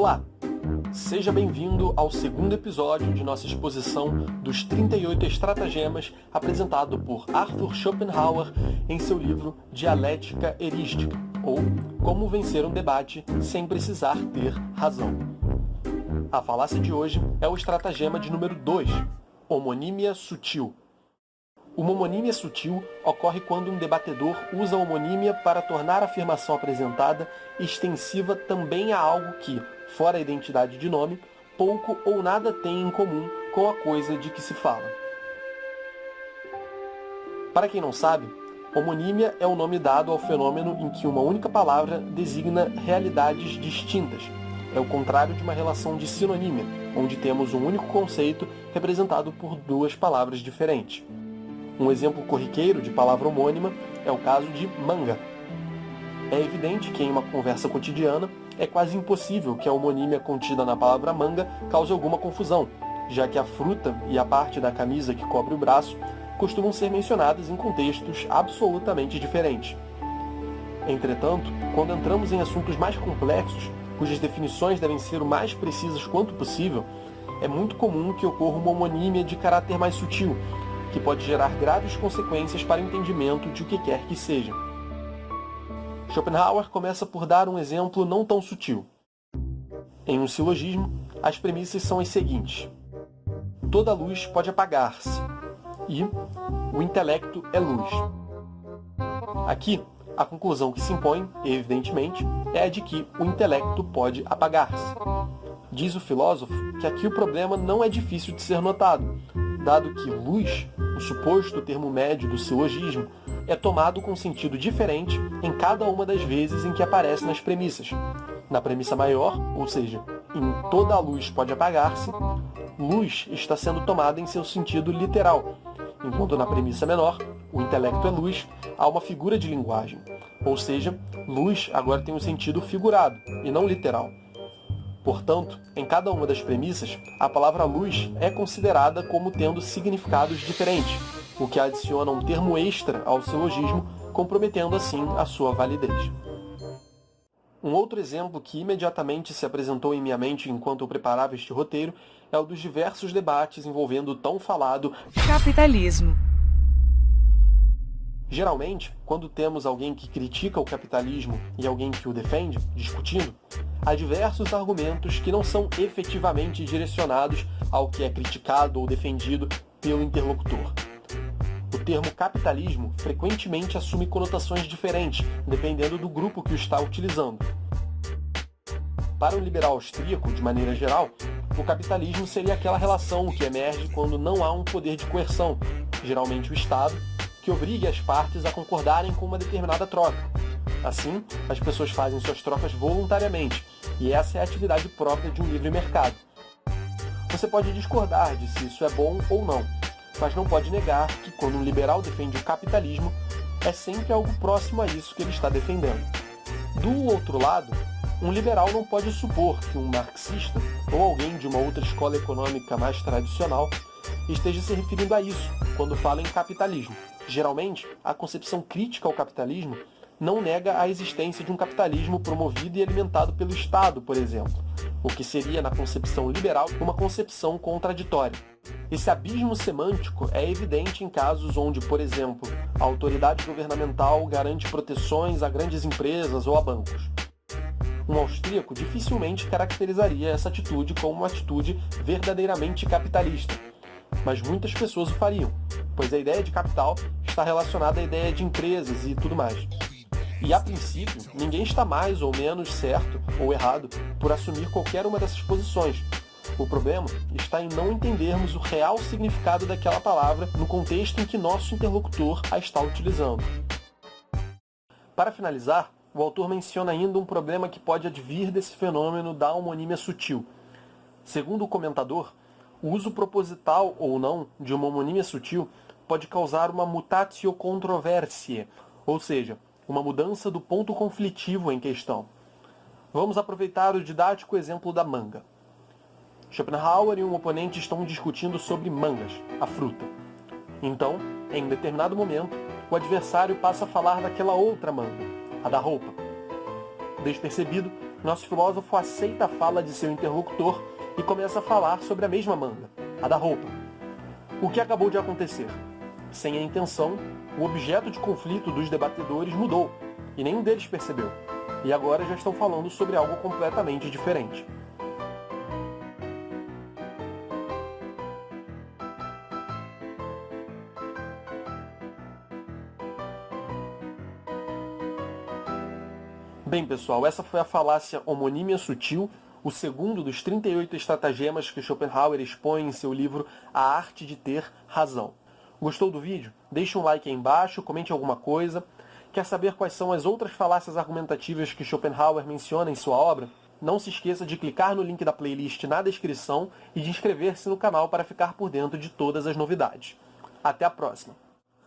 Olá! Seja bem-vindo ao segundo episódio de nossa exposição dos 38 estratagemas apresentado por Arthur Schopenhauer em seu livro Dialética Erística, ou Como Vencer um Debate Sem Precisar Ter Razão. A falácia de hoje é o estratagema de número 2, homonímia sutil. Uma homonímia sutil ocorre quando um debatedor usa a homonímia para tornar a afirmação apresentada extensiva também a algo que, fora a identidade de nome, pouco ou nada tem em comum com a coisa de que se fala. Para quem não sabe, homonímia é o nome dado ao fenômeno em que uma única palavra designa realidades distintas. É o contrário de uma relação de sinonímia, onde temos um único conceito representado por duas palavras diferentes. Um exemplo corriqueiro de palavra homônima é o caso de manga. É evidente que em uma conversa cotidiana é quase impossível que a homonímia contida na palavra manga cause alguma confusão, já que a fruta e a parte da camisa que cobre o braço costumam ser mencionadas em contextos absolutamente diferentes. Entretanto, quando entramos em assuntos mais complexos, cujas definições devem ser o mais precisas quanto possível, é muito comum que ocorra uma homonímia de caráter mais sutil, que pode gerar graves consequências para o entendimento de o que quer que seja. Schopenhauer começa por dar um exemplo não tão sutil. Em um silogismo, as premissas são as seguintes. Toda luz pode apagar-se e o intelecto é luz. Aqui, a conclusão que se impõe, evidentemente, é a de que o intelecto pode apagar-se. Diz o filósofo que aqui o problema não é difícil de ser notado, dado que luz, o suposto termo médio do silogismo, é tomado com sentido diferente em cada uma das vezes em que aparece nas premissas. Na premissa maior, ou seja, em toda a luz pode apagar-se, luz está sendo tomada em seu sentido literal, enquanto na premissa menor, o intelecto é luz, há uma figura de linguagem, ou seja, luz agora tem um sentido figurado e não literal. Portanto, em cada uma das premissas, a palavra luz é considerada como tendo significados diferentes, o que adiciona um termo extra ao silogismo, comprometendo assim a sua validez. Um outro exemplo que imediatamente se apresentou em minha mente enquanto eu preparava este roteiro é o dos diversos debates envolvendo o tão falado capitalismo. Geralmente, quando temos alguém que critica o capitalismo e alguém que o defende, discutindo, há diversos argumentos que não são efetivamente direcionados ao que é criticado ou defendido pelo interlocutor. O termo capitalismo frequentemente assume conotações diferentes, dependendo do grupo que o está utilizando. Para um liberal austríaco, de maneira geral, o capitalismo seria aquela relação que emerge quando não há um poder de coerção, geralmente o Estado, que obrigue as partes a concordarem com uma determinada troca. Assim, as pessoas fazem suas trocas voluntariamente, e essa é a atividade própria de um livre mercado. Você pode discordar de se isso é bom ou não, mas não pode negar que quando um liberal defende o capitalismo, é sempre algo próximo a isso que ele está defendendo. Do outro lado, um liberal não pode supor que um marxista, ou alguém de uma outra escola econômica mais tradicional, esteja se referindo a isso quando fala em capitalismo. Geralmente, a concepção crítica ao capitalismo não nega a existência de um capitalismo promovido e alimentado pelo Estado, por exemplo, o que seria, na concepção liberal, uma concepção contraditória. Esse abismo semântico é evidente em casos onde, por exemplo, a autoridade governamental garante proteções a grandes empresas ou a bancos. Um austríaco dificilmente caracterizaria essa atitude como uma atitude verdadeiramente capitalista, mas muitas pessoas o fariam, pois a ideia de capital está relacionada à ideia de empresas e tudo mais. E, a princípio, ninguém está mais ou menos certo ou errado por assumir qualquer uma dessas posições. O problema está em não entendermos o real significado daquela palavra no contexto em que nosso interlocutor a está utilizando. Para finalizar, o autor menciona ainda um problema que pode advir desse fenômeno da homonímia sutil. Segundo o comentador, o uso proposital ou não de uma homonímia sutil pode causar uma mutatio controversiae, ou seja, uma mudança do ponto conflitivo em questão. Vamos aproveitar o didático exemplo da manga. Schopenhauer e um oponente estão discutindo sobre mangas, a fruta. Então, em determinado momento, o adversário passa a falar daquela outra manga, a da roupa. Despercebido, nosso filósofo aceita a fala de seu interlocutor e começa a falar sobre a mesma manga, a da roupa. O que acabou de acontecer? Sem a intenção, o objeto de conflito dos debatedores mudou, e nenhum deles percebeu. E agora já estão falando sobre algo completamente diferente. Bem, pessoal, essa foi a falácia homonímia sutil, o segundo dos 38 estratagemas que Schopenhauer expõe em seu livro A Arte de Ter Razão. Gostou do vídeo? Deixe um like aí embaixo, comente alguma coisa. Quer saber quais são as outras falácias argumentativas que Schopenhauer menciona em sua obra? Não se esqueça de clicar no link da playlist na descrição e de inscrever-se no canal para ficar por dentro de todas as novidades. Até a próxima!